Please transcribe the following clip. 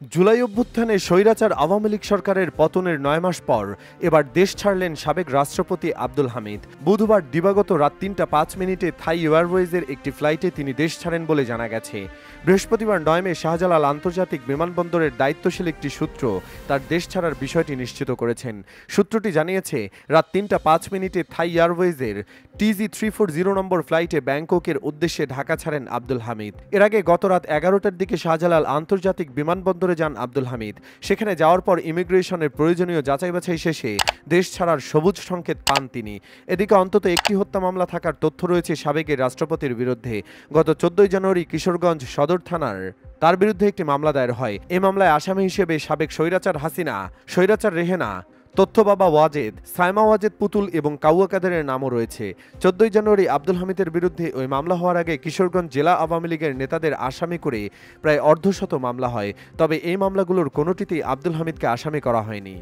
জুলাই অভ্যুত্থানে স্বৈরাচার আওয়ামী লীগ সরকারের পতনের ৯ মাস পর এবার দেশ ছাড়লেন সাবেক রাষ্ট্রপতি আব্দুল হামিদ। বুধবার দিবাগত রাত ৩টা ৫ মিনিটে থাই এয়ারওয়েজের একটি ফ্লাইটে তিনি দেশ ছাড়েন বলে জানা গেছে। বৃহস্পতিবার ৯ মে শাহজালাল আন্তর্জাতিক বিমানবন্দরের দায়িত্বশীল একটি সূত্র তার দেশ ছাড়ার বিষয়টি নিশ্চিত করেছেন। সূত্রটি জানিয়েছে, রাত ৩টা ৫ মিনিটে থাই এয়ারওয়েজের TG340 নম্বর ফ্লাইটে ব্যাংককের উদ্দেশ্যে ঢাকা ছাড়েন আব্দুল হামিদ। এর আগে গত রাত ১১টার দিকে শাহজালাল আন্তর্জাতিক বিমানবন্দরে যান আব্দুল হামিদ। সেখানে যাওয়ার পর ইমিগ্রেশনের প্রয়োজনীয় যাচাই বাছাই শেষে দেশ ছাড়ার সবুজ সংকেত পান তিনি। এদিকে অন্তত একটি হত্যা মামলা থাকার তথ্য রয়েছে সাবেক রাষ্ট্রপতির বিরুদ্ধে। গত ১৪ জানুয়ারি কিশোরগঞ্জ সদর থানার তার বিরুদ্ধে একটি মামলা দায়ের হয়। এই মামলায় আসামি হিসেবে সাবেক স্বৈরাচার হাসিনা, স্বৈরাচার রেহেনা, তথ্য বাবা ওয়াজেদ, সাইমা ওয়াজেদ পুতুল এবং কাউয়া কাদেরের নামও রয়েছে। ১৪ জানুয়ারি আব্দুল হামিদের বিরুদ্ধে ওই মামলা হওয়ার আগে কিশোরগঞ্জ জেলা আওয়ামী লীগের নেতাদের আসামি করে প্রায় অর্ধশত মামলা হয়। তবে এই মামলাগুলোর কোনোটিতেই আব্দুল হামিদকে আসামি করা হয়নি।